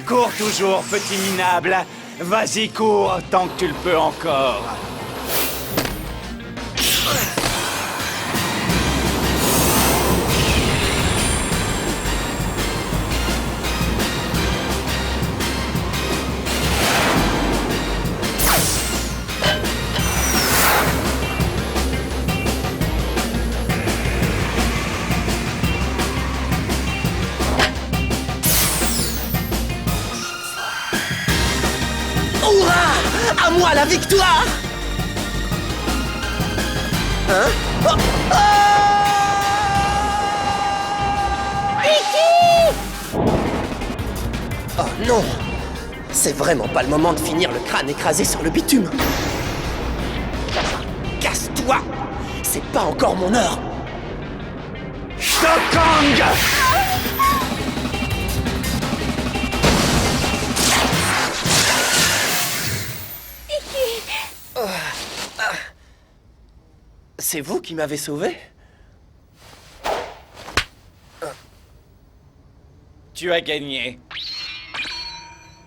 Cours toujours, petit minable. Vas-y, cours, tant que tu le peux encore. Hurrah! À moi la victoire! Hein? Oh! Oh non! C'est vraiment pas le moment de finir le crâne écrasé sur le bitume! Casse-toi! C'est pas encore mon heure! Dokang! C'est vous qui m'avez sauvé? Tu as gagné.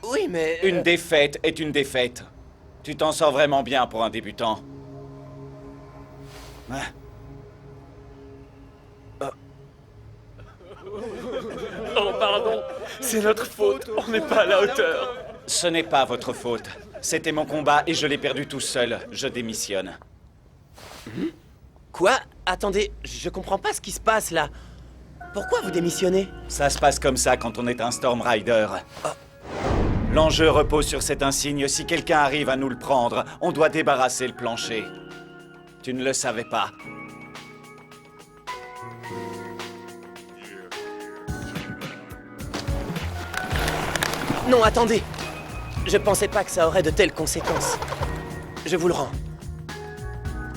Oui, mais... Une défaite est une défaite. Tu t'en sors vraiment bien pour un débutant. Hein? Oh, pardon, c'est notre faute, on n'est pas à la hauteur. Ce n'est pas votre faute. C'était mon combat et je l'ai perdu tout seul. Je démissionne. Quoi? Attendez, je comprends pas ce qui se passe là. Pourquoi vous démissionnez? Ça se passe comme ça quand on est un Storm Rider. L'enjeu repose sur cet insigne. Si quelqu'un arrive à nous le prendre, on doit débarrasser le plancher. Tu ne le savais pas. Non, attendez. Je pensais pas que ça aurait de telles conséquences. Je vous le rends.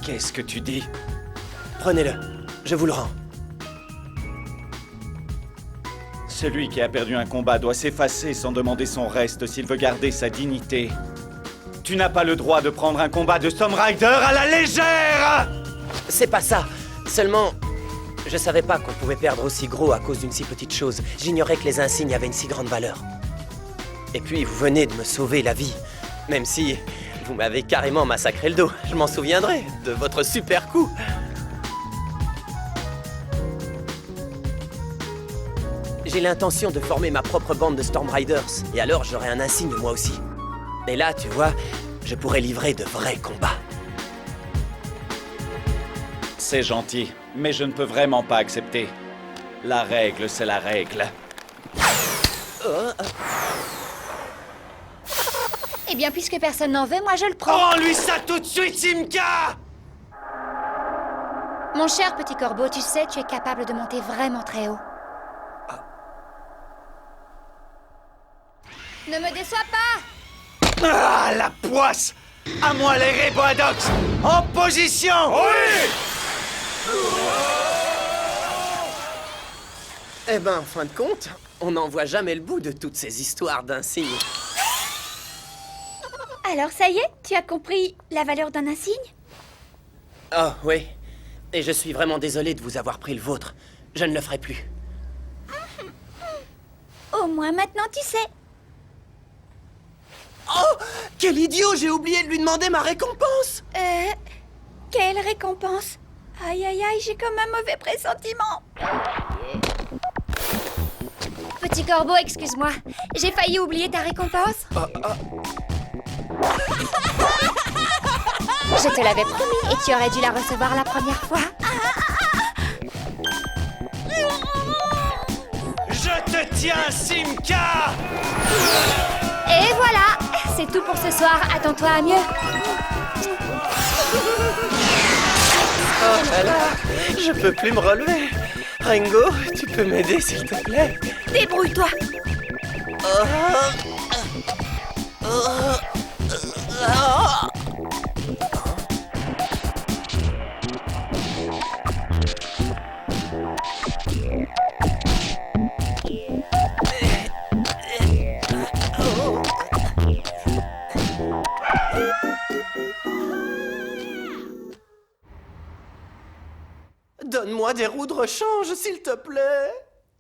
Qu'est-ce que tu dis? Prenez-le. Je vous le rends. Celui qui a perdu un combat doit s'effacer sans demander son reste s'il veut garder sa dignité. Tu n'as pas le droit de prendre un combat de Storm Rider à la légère! C'est pas ça. Seulement, je savais pas qu'on pouvait perdre aussi gros à cause d'une si petite chose. J'ignorais que les insignes avaient une si grande valeur. Et puis, vous venez de me sauver la vie. Même si vous m'avez carrément massacré le dos. Je m'en souviendrai de votre super coup. J'ai l'intention de former ma propre bande de Storm Riders. Et alors, j'aurai un insigne moi aussi. Et là, tu vois, je pourrais livrer de vrais combats. C'est gentil, mais je ne peux vraiment pas accepter. La règle, c'est la règle. Eh bien, puisque personne n'en veut, moi je le prends. Rends-lui ça tout de suite, Simka! Mon cher petit corbeau, tu sais, tu es capable de monter vraiment très haut. Ne me déçois pas! Ah, la poisse! À moi les Reboadox! En position! Oui! Eh ben, en fin de compte, on n'en voit jamais le bout de toutes ces histoires d'insignes. Alors ça y est, tu as compris la valeur d'un insigne? Oh, oui. Et je suis vraiment désolé de vous avoir pris le vôtre. Je ne le ferai plus. Au moins maintenant tu sais. Oh! Quel idiot! J'ai oublié de lui demander ma récompense! Quelle récompense? Aïe aïe aïe, j'ai comme un mauvais pressentiment. Petit corbeau, excuse-moi. J'ai failli oublier ta récompense. Je te l'avais promis et tu aurais dû la recevoir la première fois. Je te tiens, Simka! Et voilà, c'est tout pour ce soir. Attends-toi à mieux. Oh là là! Je peux plus me relever! Ringo, tu peux m'aider s'il te plaît? Débrouille-toi. Donne-moi des roues de rechange, s'il te plaît!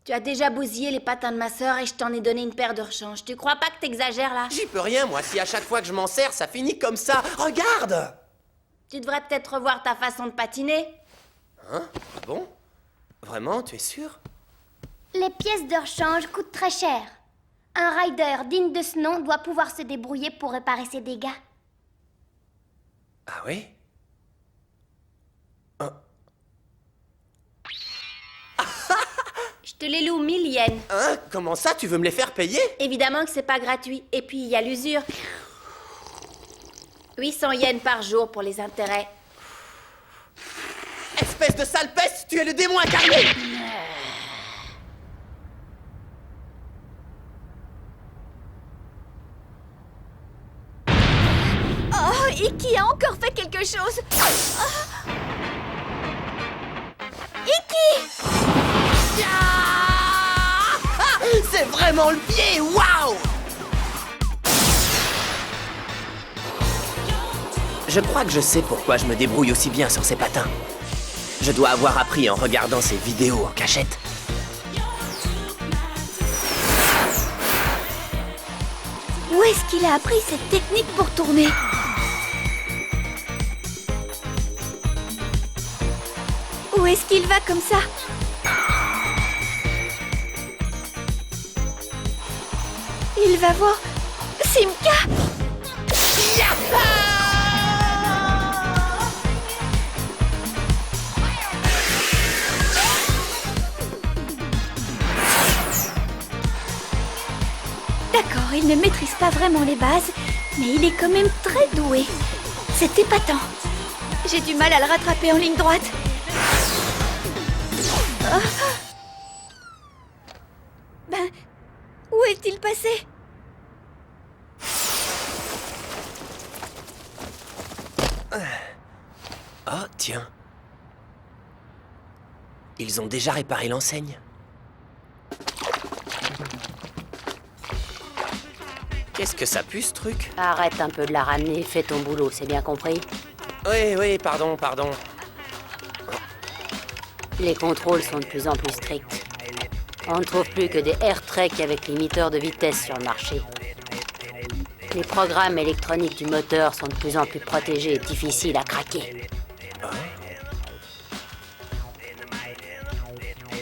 Tu as déjà bousillé les patins de ma sœur et je t'en ai donné une paire de rechange. Tu crois pas que t'exagères là? J'y peux rien, moi, si à chaque fois que je m'en sers, ça finit comme ça. Regarde! Tu devrais peut-être revoir ta façon de patiner. Hein? Bon? Vraiment, tu es sûr? Les pièces de rechange coûtent très cher. Un rider digne de ce nom doit pouvoir se débrouiller pour réparer ses dégâts. Ah oui? Je te les loue 1000 yens. Hein? Comment ça, tu veux me les faire payer? Évidemment que c'est pas gratuit. Et puis il y a l'usure. 800 yens par jour pour les intérêts. Espèce de sale peste, tu es le démon incarné! Oh, Iki a encore fait quelque chose. Oh. Iki! Ah, c'est vraiment le pied, waouh! Je crois que je sais pourquoi je me débrouille aussi bien sur ces patins. Je dois avoir appris en regardant ces vidéos en cachette. Où est-ce qu'il a appris cette technique pour tourner? Où est-ce qu'il va comme ça? Il va voir Simka! D'accord, il ne maîtrise pas vraiment les bases, mais il est quand même très doué. C'est épatant. J'ai du mal à le rattraper en ligne droite. Oh. Ben, où est-il passé? Ah, tiens. Ils ont déjà réparé l'enseigne. Qu'est-ce que ça pue, ce truc? Arrête un peu de la ramener, fais ton boulot, c'est bien compris? Oui, pardon. Les contrôles sont de plus en plus stricts. On ne trouve plus que des AirTrek avec limiteur de vitesse sur le marché. Les programmes électroniques du moteur sont de plus en plus protégés et difficiles à craquer.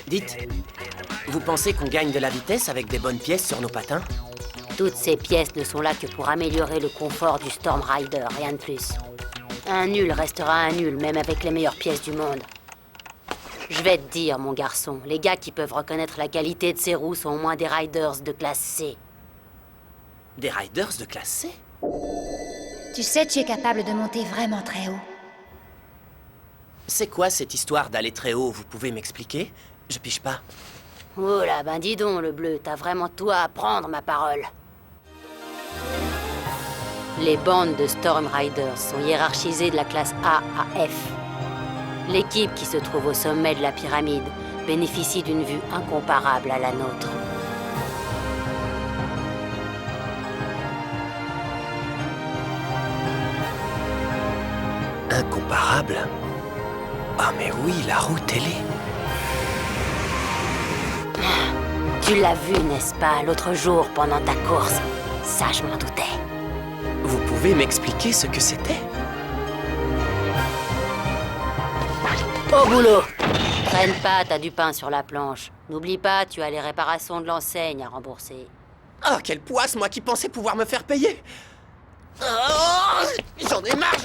Dites, vous pensez qu'on gagne de la vitesse avec des bonnes pièces sur nos patins? Toutes ces pièces ne sont là que pour améliorer le confort du Storm Rider, rien de plus. Un nul restera un nul, même avec les meilleures pièces du monde. Je vais te dire, mon garçon, les gars qui peuvent reconnaître la qualité de ces roues sont au moins des riders de classe C. Des riders de classe C? Tu sais, tu es capable de monter vraiment très haut. C'est quoi cette histoire d'aller très haut? Vous pouvez m'expliquer? Je piche pas. Oh là, ben dis donc, le bleu, t'as vraiment toi à prendre, ma parole. Les bandes de Storm Riders sont hiérarchisées de la classe A à F. L'équipe qui se trouve au sommet de la pyramide bénéficie d'une vue incomparable à la nôtre. Incomparable? Ah mais oui, la roue télé. Tu l'as vu, n'est-ce pas, l'autre jour pendant ta course? Ça, je m'en doutais. Vous pouvez m'expliquer ce que c'était? Au boulot! Traîne pas, t'as du pain sur la planche. N'oublie pas, tu as les réparations de l'enseigne à rembourser. Oh, quelle poisse, moi qui pensais pouvoir me faire payer! Oh, j'en ai marre!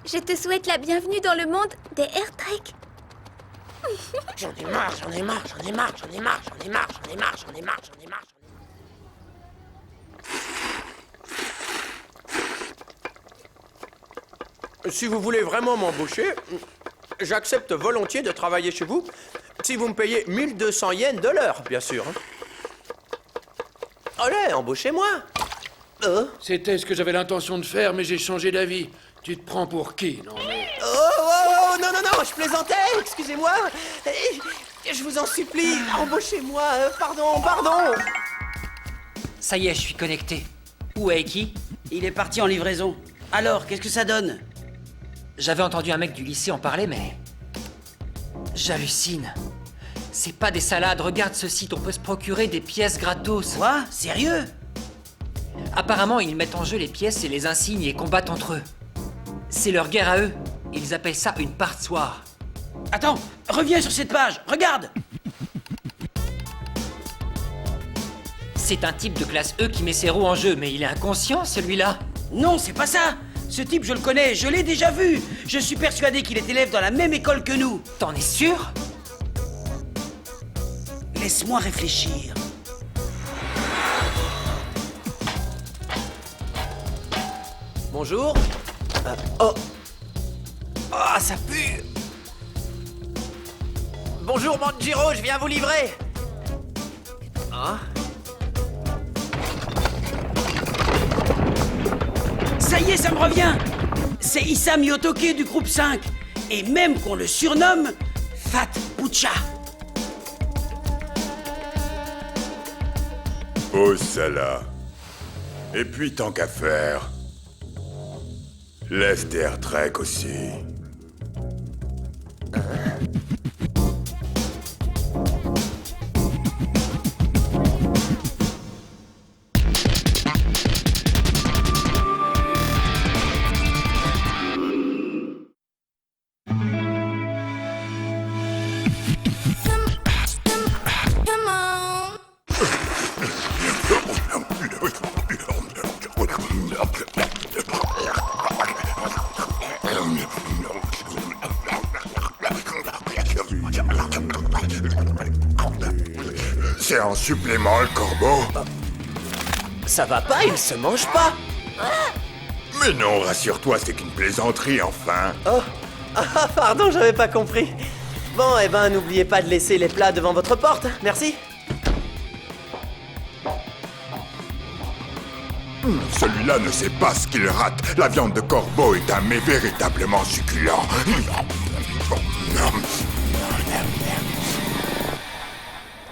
Je te souhaite la bienvenue dans le monde des AirTrek. J'en ai marre! Si vous voulez vraiment m'embaucher, j'accepte volontiers de travailler chez vous, si vous me payez 1200 yens de l'heure, bien sûr. Allez, embauchez-moi! C'était ce que j'avais l'intention de faire, mais j'ai changé d'avis. Tu te prends pour qui, non mais... Oh, non, je plaisantais, excusez-moi. Je vous en supplie, embauchez-moi, pardon. Ça y est, je suis connecté. Où est Iki? Il est parti en livraison. Alors, qu'est-ce que ça donne? J'avais entendu un mec du lycée en parler, mais... J'hallucine. C'est pas des salades, regarde ce site, on peut se procurer des pièces gratos. Quoi? Sérieux? Apparemment, ils mettent en jeu les pièces et les insignes et combattent entre eux. C'est leur guerre à eux. Ils appellent ça une partoir. Attends, reviens sur cette page, regarde! C'est un type de classe E qui met ses roues en jeu, mais il est inconscient, celui-là. Non, c'est pas ça! Ce type, je le connais, je l'ai déjà vu! Je suis persuadé qu'il est élève dans la même école que nous! T'en es sûr? Laisse-moi réfléchir. Bonjour. Oh. Ah, ça pue. Bonjour, Manjiro, je viens vous livrer. Ah. Ça y est, ça me revient! C'est Issam Yotoke du groupe 5. Et même qu'on le surnomme Fat Pucha. Oh, ça là. Et puis, tant qu'à faire, laisse tes Air Trek aussi. C'est en supplément, le corbeau? Ça va pas, il se mange pas. Mais non, rassure-toi, c'est qu'une plaisanterie, enfin. Oh, ah, pardon, j'avais pas compris. Bon, eh ben, n'oubliez pas de laisser les plats devant votre porte, merci. Celui-là ne sait pas ce qu'il rate. La viande de corbeau est un mets véritablement succulent.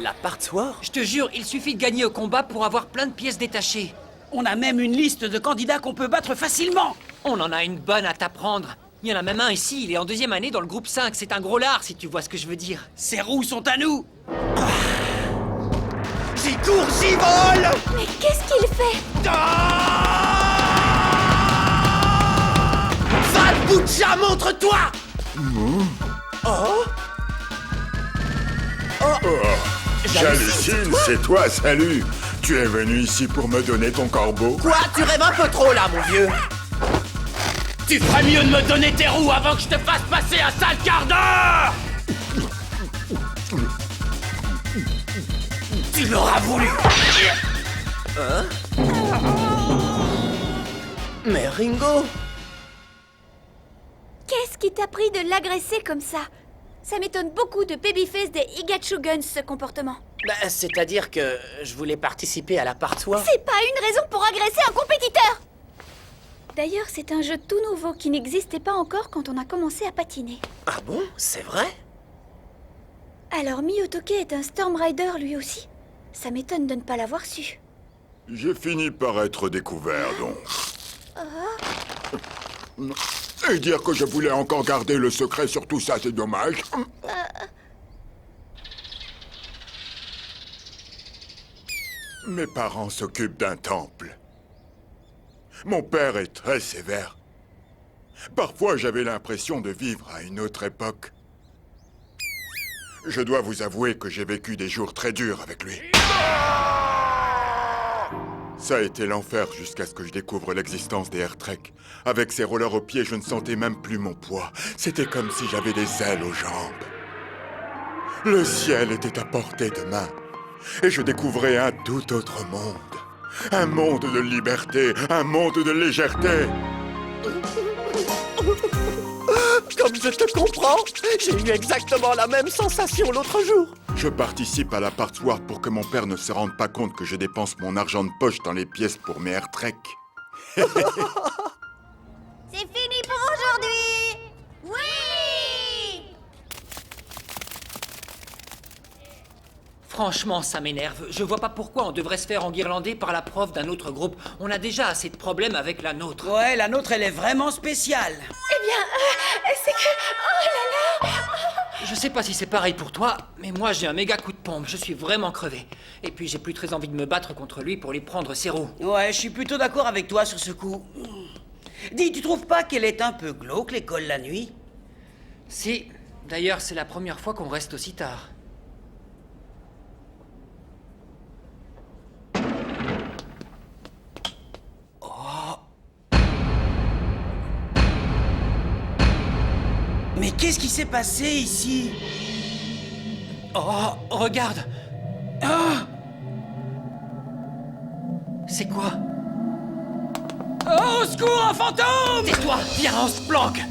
La partoir? Je te jure, il suffit de gagner au combat pour avoir plein de pièces détachées. On a même une liste de candidats qu'on peut battre facilement. On en a une bonne à t'apprendre. Il y en a même un ici, il est en 2e année dans le groupe 5. C'est un gros lard, si tu vois ce que je veux dire. Ces roues sont à nous. J'y cours, j'y vole. Mais qu'est-ce qu'il fait? Fat Pucha, montre-toi! J'hallucine, c'est toi, salut. Tu es venu ici pour me donner ton corbeau? Quoi? Tu rêves un peu trop là, mon vieux. Tu ferais mieux de me donner tes roues avant que je te fasse passer un sale quart d'heure! Tu l'auras voulu. Mais Ringo! Qu'est-ce qui t'a pris de l'agresser comme ça? Ça m'étonne beaucoup de Babyface des Higachuguns, ce comportement. Bah, c'est-à-dire que je voulais participer à la partoir. C'est pas une raison pour agresser un compétiteur! D'ailleurs, c'est un jeu tout nouveau qui n'existait pas encore quand on a commencé à patiner. Ah bon? C'est vrai? Alors Miyotoke est un Storm Rider lui aussi? Ça m'étonne de ne pas l'avoir su. J'ai fini par être découvert, donc. Et dire que je voulais encore garder le secret sur tout ça, c'est dommage. Mes parents s'occupent d'un temple. Mon père est très sévère. Parfois, j'avais l'impression de vivre à une autre époque. Je dois vous avouer que j'ai vécu des jours très durs avec lui. Ça a été l'enfer jusqu'à ce que je découvre l'existence des Air Trek. Avec ces rollers aux pieds, je ne sentais même plus mon poids. C'était comme si j'avais des ailes aux jambes. Le ciel était à portée de main. Et je découvrais un tout autre monde. Un monde de liberté, un monde de légèreté. Comme je te comprends, j'ai eu exactement la même sensation l'autre jour. Je participe à la partoir pour que mon père ne se rende pas compte que je dépense mon argent de poche dans les pièces pour mes Air Trek. C'est fini pour aujourd'hui! Oui! Franchement, ça m'énerve. Je vois pas pourquoi on devrait se faire enguirlander par la prof d'un autre groupe. On a déjà assez de problèmes avec la nôtre. Ouais, la nôtre, elle est vraiment spéciale. Eh bien, c'est que... Oh là là! Je sais pas si c'est pareil pour toi, mais moi j'ai un méga coup de pompe, je suis vraiment crevé. Et puis j'ai plus très envie de me battre contre lui pour lui prendre ses roues. Ouais, je suis plutôt d'accord avec toi sur ce coup. Dis, tu trouves pas qu'elle est un peu glauque, l'école la nuit? Si, d'ailleurs c'est la première fois qu'on reste aussi tard. Mais qu'est-ce qui s'est passé ici? Oh, regarde! Ah! C'est quoi? Oh, au secours, un fantôme! Tais-toi! Viens, on se planque!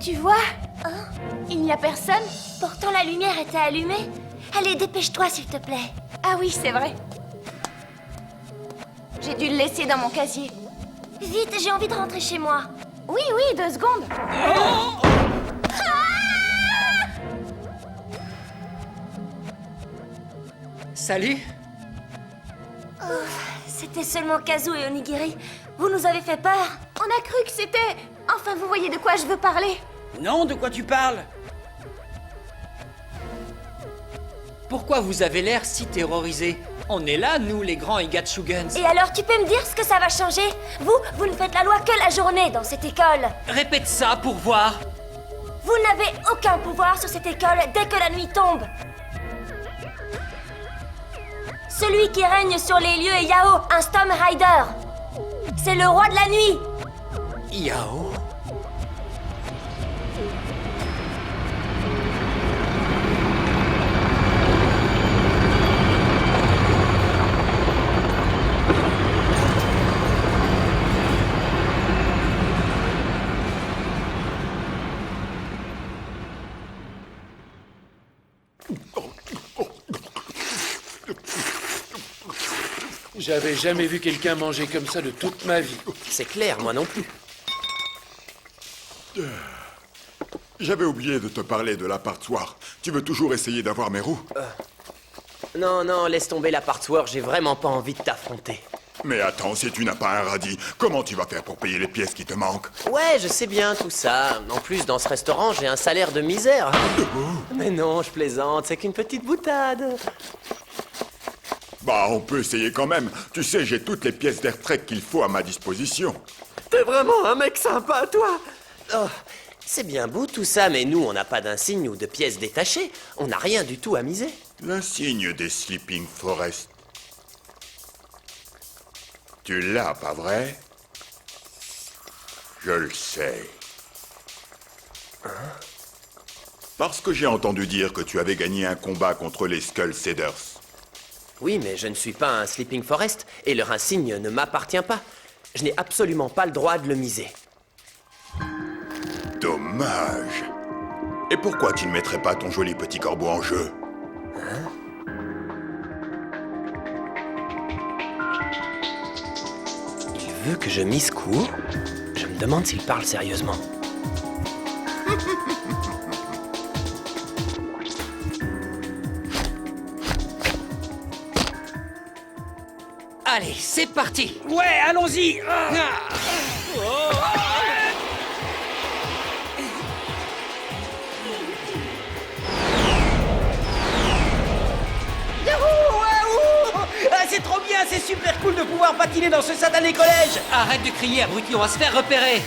Tu vois? Hein? Il n'y a personne? Pourtant la lumière était allumée. Allez, dépêche-toi s'il te plaît. Ah oui, c'est vrai. J'ai dû le laisser dans mon casier. Vite, j'ai envie de rentrer chez moi. Oui, 2 secondes. Salut! C'était seulement Kazu et Onigiri. Vous nous avez fait peur. On a cru que c'était... Enfin, vous voyez de quoi je veux parler. Non, de quoi tu parles? Pourquoi vous avez l'air si terrorisé? On est là, nous, les grands Higatsuguns. Et alors, tu peux me dire ce que ça va changer? Vous ne faites la loi que la journée dans cette école. Répète ça pour voir. Vous n'avez aucun pouvoir sur cette école dès que la nuit tombe. Celui qui règne sur les lieux est Yao, un Storm Rider. C'est le roi de la nuit. Yao? J'avais jamais vu quelqu'un manger comme ça de toute ma vie. C'est clair, moi non plus. J'avais oublié de te parler de l'appart-soir. Tu veux toujours essayer d'avoir mes roues? Non, laisse tomber la part-soir, j'ai vraiment pas envie de t'affronter. Mais attends, si tu n'as pas un radis, comment tu vas faire pour payer les pièces qui te manquent? Ouais, je sais bien tout ça. En plus, dans ce restaurant, j'ai un salaire de misère. Mais non, je plaisante, c'est qu'une petite boutade. Bah, on peut essayer quand même. Tu sais, j'ai toutes les pièces d'Airtrek qu'il faut à ma disposition. T'es vraiment un mec sympa, toi. Oh, c'est bien beau tout ça, mais nous, on n'a pas d'insigne ou de pièces détachées. On n'a rien du tout à miser. L'insigne des Sleeping Forest. Tu l'as, pas vrai? Je le sais. Hein? Parce que j'ai entendu dire que tu avais gagné un combat contre les Skull Cedars. Oui, mais je ne suis pas un Sleeping Forest, et leur insigne ne m'appartient pas. Je n'ai absolument pas le droit de le miser. Dommage. Et pourquoi tu ne mettrais pas ton joli petit corbeau en jeu? Hein? Il veut que je mise court? Je me demande s'il parle sérieusement. Allez, c'est parti! Ouais, allons-y. C'est trop bien, c'est super cool de pouvoir patiner dans ce satané collège. Arrête de crier, abruti, on va se faire repérer!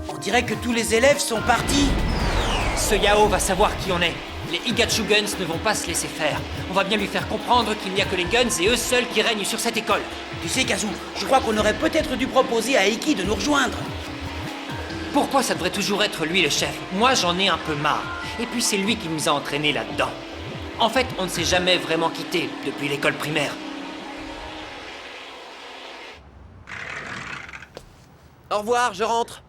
On dirait que tous les élèves sont partis. Ce Yao va savoir qui on est. Les Higatsuguns ne vont pas se laisser faire. On va bien lui faire comprendre qu'il n'y a que les Guns et eux seuls qui règnent sur cette école. Tu sais, Kazu, je crois qu'on aurait peut-être dû proposer à Iki de nous rejoindre. Pourquoi ça devrait toujours être lui le chef? Moi, j'en ai un peu marre. Et puis c'est lui qui nous a entraînés là-dedans. En fait, on ne s'est jamais vraiment quitté depuis l'école primaire. Au revoir, je rentre.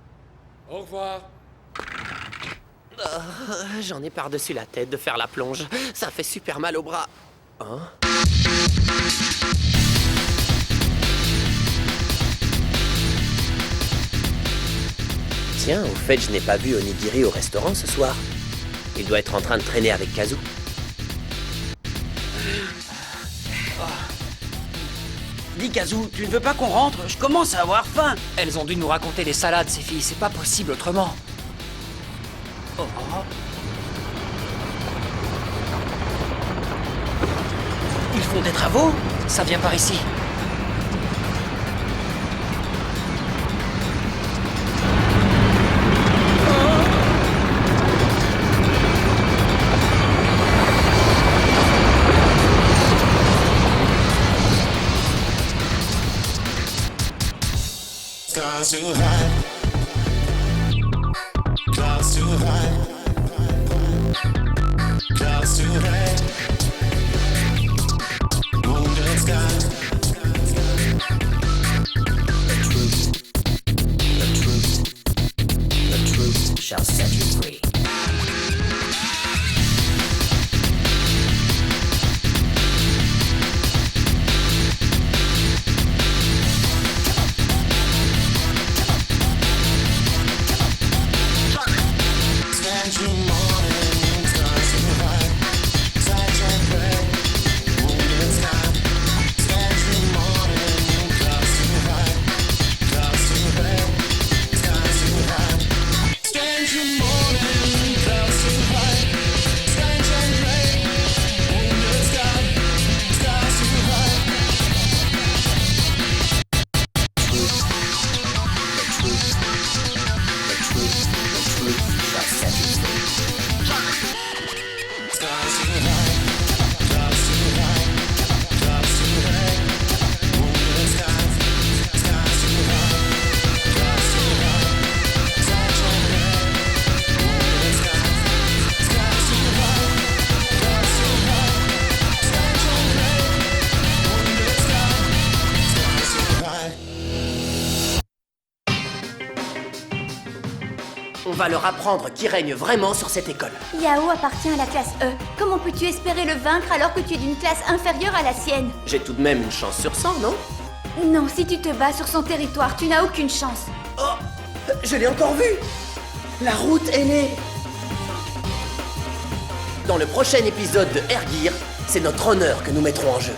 Au revoir. J'en ai par-dessus la tête de faire la plonge. Ça fait super mal au bras. Hein? Tiens, au fait, je n'ai pas vu Onigiri au restaurant ce soir. Il doit être en train de traîner avec Kazu. Dis, Kazoo, tu ne veux pas qu'on rentre? Je commence à avoir faim. Elles ont dû nous raconter des salades, ces filles. C'est pas possible autrement. Oh. Ils font des travaux? Ça vient par ici. Clouds too high. Clouds too high. Clouds too high. Wounded sky. The truth shall set you free. On va leur apprendre qui règne vraiment sur cette école. Yao appartient à la classe E. Comment peux-tu espérer le vaincre alors que tu es d'une classe inférieure à la sienne? J'ai tout de même une chance sur 100, non? Non, si tu te bats sur son territoire, tu n'as aucune chance. Oh, je l'ai encore vu! La route est née! Dans le prochain épisode de Air Gear, c'est notre honneur que nous mettrons en jeu.